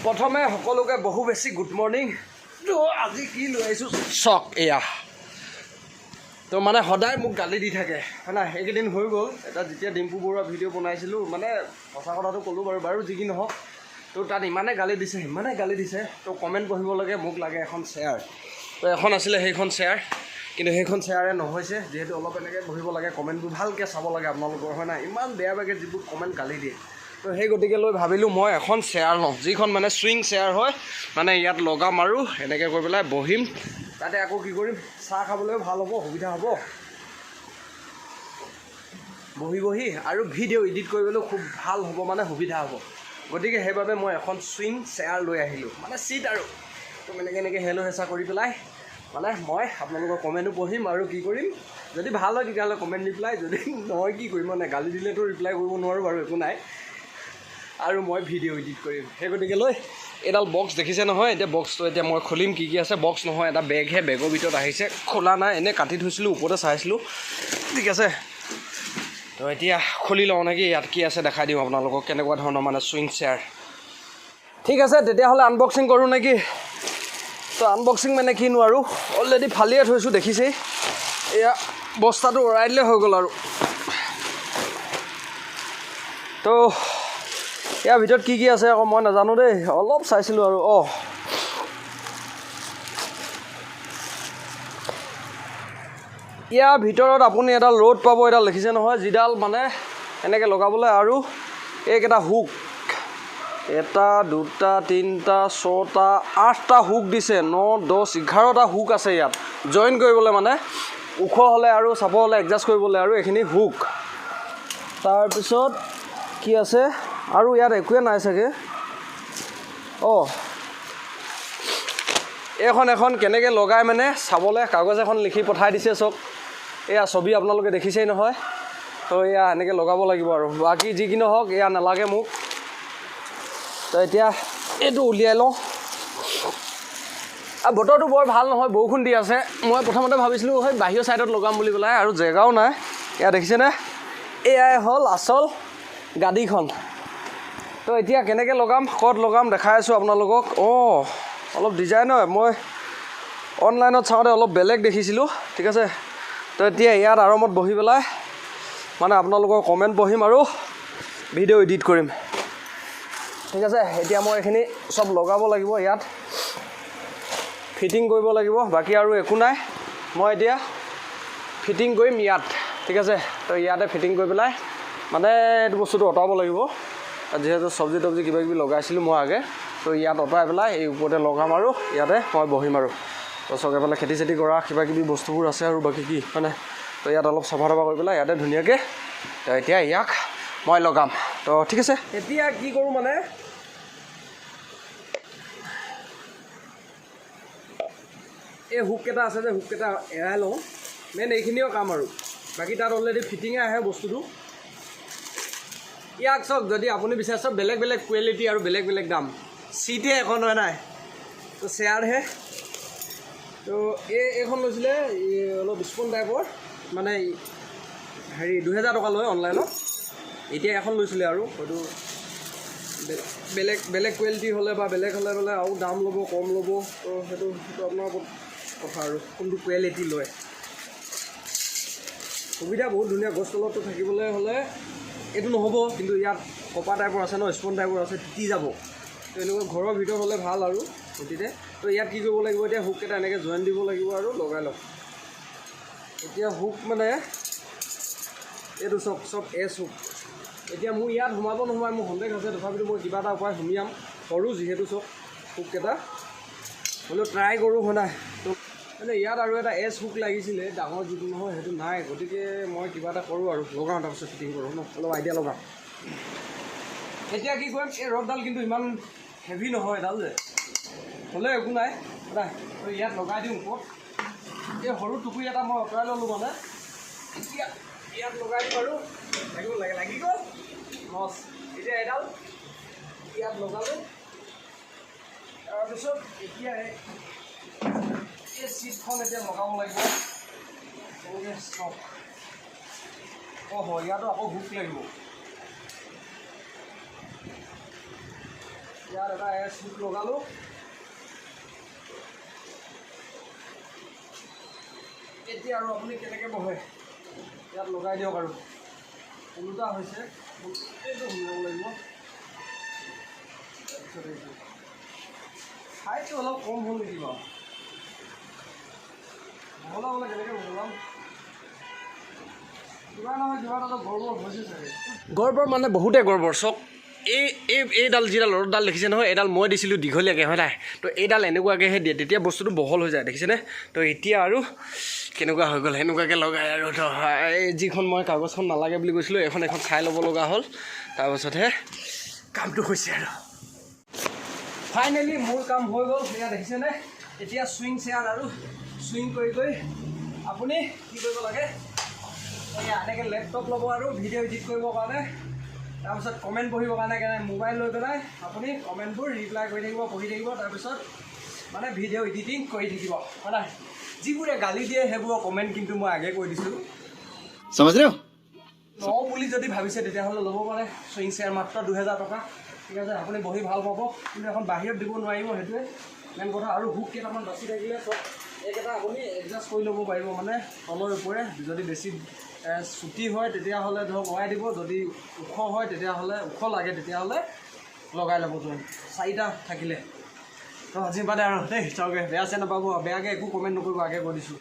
প্ৰথমে সকলোকে বহু বেছি গুড মৰ্ণিং। তো আজি কি লৈ আহিছোঁ চক এয়া। তো মানে সদায় মোক গালি দি থাকে হয় না। এইকেইদিন হৈ গ'ল এটা যেতিয়া ডিম্পু বৰুৱা ভিডিঅ' বনাইছিলোঁ মানে সঁচা কথাটো ক'লোঁ বাৰু যি কি নহওক। তো তাত ইমানে গালি দিছে তো কমেণ্ট পঢ়িব লাগে, মোক লাগে এখন শ্বেয়াৰ। তো এখন আছিলে সেইখন শ্বেয়াৰ, কিন্তু সেইখন শ্বেয়াৰে নহৈছে যিহেতু অলপ এনেকৈ পঢ়িব লাগে, কমেণ্টবোৰ ভালকৈ চাব লাগে আপোনালোকৰ হয় না। ইমান বেয়া বেয়াকৈ যিবোৰ কমেণ্ট গালি দিয়ে, তো সেই গতিকে লৈ ভাবিলোঁ মই এখন শ্বেয়াৰ লওঁ, যিখন মানে চুইং শ্বেয়াৰ হয়, মানে ইয়াত লগাম আৰু এনেকৈ কৰি পেলাই বহিম। তাতে আকৌ কি কৰিম, চাহ খাবলৈও ভাল হ'ব, সুবিধা হ'ব, বহি আৰু ভিডিঅ' এডিট কৰিবলৈও খুব ভাল হ'ব, মানে সুবিধা হ'ব। গতিকে সেইবাবে মই এখন চুইং শ্বেয়াৰ লৈ আহিলোঁ, মানে চিট আৰু। তো এনেকৈ হেলো হেঁচা কৰি পেলাই মানে মই আপোনালোকৰ কমেণ্টো পঢ়িম আৰু কি কৰিম, যদি ভাল হয় তেতিয়াহ'লে কমেণ্ট ৰিপ্লাই, যদি নহয় কি কৰিম মানে গালি দিলেতো ৰিপ্লাই কৰিব নোৱাৰোঁ বাৰু, একো নাই। আৰু মই ভিডিঅ' এডিট কৰিম। সেই গতিকে লৈ এইডাল বক্স দেখিছে নহয়, এতিয়া বক্সটো এতিয়া মই খুলিম। কি আছে বক্স নহয়, এটা বেগহে, বেগৰ ভিতৰত আহিছে, খোলা নাই, এনেই কাটি থৈছিলোঁ, ওপৰতে চাইছিলোঁ, ঠিক আছে। তো এতিয়া খুলি লওঁ নেকি, ইয়াত কি আছে দেখাই দিওঁ আপোনালোকক, কেনেকুৱা ধৰণৰ মানে চুইং শ্বেয়াৰ। ঠিক আছে তেতিয়াহ'লে আনবক্সিং কৰোঁ নেকি। তো আনবক্সিং মানে কিনো আৰু, অলৰেডি ফালিয়ে থৈছোঁ দেখিছেই, এয়া বস্তাটো উৰাই দিলে হৈ গ'ল আৰু। তো ইয়াৰ ভিতৰত কি আছে আকৌ মই নাজানো দেই, অলপ চাইছিলোঁ আৰু। ইয়াৰ ভিতৰত আপুনি এডাল ৰ'ড পাব, এডাল দেখিছে নহয়, যিডাল মানে এনেকৈ লগাবলৈ, আৰু এইকেইটা হুক, 1 2 3 6 8টা হুক দিছে, 9 10 11টা হুক আছে ইয়াত জইন কৰিবলৈ, মানে ওখ হ'লে আৰু চাপ হ'লে এডজাষ্ট কৰিবলৈ, আৰু এইখিনি হুক। তাৰপিছত কি আছে আৰু ইয়াত একোৱে নাই চাগে। এখন কেনেকৈ লগাই মানে চাবলৈ কাগজ এখন লিখি পঠাই দিছে চব। এয়া ছবি আপোনালোকে দেখিছেই নহয়। তো এয়া এনেকৈ লগাব লাগিব আৰু, বাকী যি কি নহওক এয়া নালাগে মোক। তো এতিয়া এইটো উলিয়াই লওঁ। আৰু বতৰটো বৰ ভাল নহয়, বৰষুণ দি আছে। মই প্ৰথমতে ভাবিছিলোঁ সেই বাহিৰৰ ছাইডত লগাম বুলি পেলাই, আৰু জেগাও নাই। এয়া দেখিছেনে, এয়াই হ'ল আচল গাড়ীখন। তো এতিয়া কেনেকৈ লগাম, ক'ত লগাম দেখাই আছোঁ আপোনালোকক। অলপ ডিজাইন হয়, মই অনলাইনত চাওঁতে অলপ বেলেগ দেখিছিলোঁ, ঠিক আছে। তো এতিয়া ইয়াত আৰামত বহি পেলাই মানে আপোনালোকৰ কমেণ্ট পঢ়িম আৰু ভিডিঅ' এডিট কৰিম, ঠিক আছে। এতিয়া মই এইখিনি চব লগাব লাগিব, ইয়াত ফিটিং কৰিব লাগিব, বাকী আৰু একো নাই। মই এতিয়া ফিটিং কৰিম ইয়াত, ঠিক আছে। তো ইয়াতে ফিটিং কৰি পেলাই মানে এইটো বস্তুটো অঁতাব লাগিব, যিহেতু চব্জি তব্জি কিবাকিবি লগাইছিলোঁ মই আগে। তো ইয়াত অঁতাই পেলাই এই ওপৰতে লগাম আৰু ইয়াতে মই বহিম আৰু। তো চক এফালে খেতি চেতি কৰা কিবাকিবি বস্তুবোৰ আছে আৰু বাকী কি মানে। তো ইয়াত অলপ চাফা তাফা কৰি পেলাই ইয়াতে ধুনীয়াকৈ তো এতিয়া ইয়াক মই লগাম। তো ঠিক আছে, এতিয়া কি কৰোঁ মানে এই হুককেইটা আছে যে, হুককেইটা এৰাই লওঁ। মেইন এইখিনিও কাম আৰু, বাকী তাত অলৰেডি ফিটিঙে আহে বস্তুটো। ইয়াক চাওক, যদি আপুনি বিচাৰে চব বেলেগ বেলেগ কোৱালিটি আৰু বেলেগ বেলেগ দাম। চিটহে এখন হয় নাই, তো শ্বেয়াৰহে। তো এইখন লৈছিলে অলপ স্পন টাইপৰ, মানে হেৰি 2000 টকা লয় অনলাইনত। এতিয়া এখন লৈছিলে আৰু হয়তো বেলেগ কোৱালিটি হ'লে বা বেলেগ হ'লে বোলে আৰু দাম ল'ব, কম ল'ব। তো সেইটো আপোনাৰ ওপৰত কথা আৰু, কোনটো কোৱালিটি লয়। সুবিধা বহুত ধুনীয়া, গছ তলতটো থাকিবলৈ হ'লে এইটো নহ'ব, কিন্তু ইয়াত কপা টাইপৰ আছে ন, স্পন টাইপৰ আছে, তিতি যাব। তো এনেকুৱা ঘৰৰ ভিতৰত হ'লে ভাল আৰু গতিকে। তো ইয়াত কি কৰিব লাগিব, এতিয়া হুককেইটা এনেকৈ জইন দিব লাগিব আৰু লগাই লওক। এতিয়া হুক মানে এইটো চব এছ হুক। এতিয়া মোৰ ইয়াত সোমাব নোসোমাই মোৰ সন্দেহ আছে, তথাপিতো মই কিবা এটা উপায় সুমিয়াম, কৰোঁ যিহেতু চব হুককেইটা হ'লেও ট্ৰাই কৰোঁ হয় নাই। তো মানে ইয়াত আৰু এটা এছ হুক লাগিছিলে, ডাঙৰ যিটো নহয় সেইটো নাই, গতিকে মই কিবা এটা কৰোঁ আৰু লগাওঁ, তাৰপিছত ফিটিং কৰোঁ ন, অলপ আইডিয়া লগাওঁ। এতিয়া কি কৰিম, এই ৰডডাল কিন্তু ইমান হেভি নহয় এডাল যে, হ'লে একো নাই নাই। তো ইয়াত লগাই দিওঁ ওপৰত। এই সৰু টুকুৰি এটা মই আঁতৰাই ল'লোঁ মানে, এতিয়া ইয়াত লগাই দিম আৰু লাগি গ'ল মচ। এতিয়া এডাল ইয়াত লগালোঁ, তাৰপিছত এতিয়া এই চিটখন এতিয়া লগাব লাগিব। চক ইয়াতো আকৌ হুক লাগিব। ইয়াত এটা চুক লগালোঁ। এতিয়া আৰু আপুনি কেনেকৈ বহে ইয়াত লগাই দিয়ক। আৰু ওলোটা হৈছে এইটো শুনিব লাগিব। হাইটটো অলপ কম হ'ল নেকি বাৰু? বহলাবলৈ কেনেকৈ বহলাম? কিবা নহয় কিবা এটা গড়বৰ হৈছে চাগে। গড়বৰ মানে বহুতে গড়বৰ চক। এইডাল যিডাল ৰ'দডাল দেখিছে নহয়, এইডাল মই দিছিলোঁ দীঘলীয়াকৈ হয় নাই? তো এইডাল এনেকুৱাকৈহে দিয়ে, তেতিয়া বস্তুটো বহল হৈ যায় দেখিছেনে? তো এতিয়া আৰু কেনেকুৱা হৈ গ'ল সেনেকুৱাকৈ লগাই আৰু তো এই যিখন মই কাগজখন নালাগে বুলি কৈছিলোঁ এখন চাই ল'ব লগা হ'ল। তাৰপাছতহে কামটো হৈছে আৰু ফাইনেলি মোৰ কাম হৈ গ'ল। সেয়া দেখিছেনে? এতিয়া চুইং চেয়াৰ আৰু চুইং কৰি আপুনি কি কৰিব লাগে, এয়া এনেকৈ লেপটপ ল'ব আৰু ভিডিঅ' এডিট কৰিবৰ কাৰণে, তাৰপিছত কমেণ্ট পঢ়িবৰ কাৰণে মোবাইল লৈ পেলাই আপুনি কমেণ্টবোৰ ৰিপ্লাই কৰি থাকিব, পঢ়ি থাকিব, তাৰপিছত মানে ভিডিঅ' এডিটিং কৰি থাকিব হয় নাই? যিবোৰে গালি দিয়ে সেইবোৰৰ কমেণ্ট কিন্তু মই আগে কৈ দিছোঁ। লওঁ বুলি যদি ভাবিছে তেতিয়াহ'লে ল'ব পাৰে। চুইং চেয়াৰ মাত্ৰ 2000 টকা, ঠিক আছে? আপুনি বহি ভাল পাব, কিন্তু এখন বাহিৰত দিব নোৱাৰিব, সেইটোৱে মেইন কথা। আৰু হুক কেইটামান বাচি থাকিলে চব এইকেইটা আপুনি এডজাষ্ট কৰি ল'ব পাৰিব, মানে তলৰ ওপৰে। যদি বেছি চুটি হয় তেতিয়াহ'লে ধৰক লগাই দিব, যদি ওখ হয় তেতিয়াহ'লে ওখ লাগে তেতিয়াহ'লে লগাই ল'ব। জইন 4টা থাকিলে তো আজি বাদে আৰু দেই চাওঁগৈ, বেয়া চেয়া নাপাব, বেয়াকৈ একো কমেণ্ট নকৰিব, আগে কৈ দিছোঁ।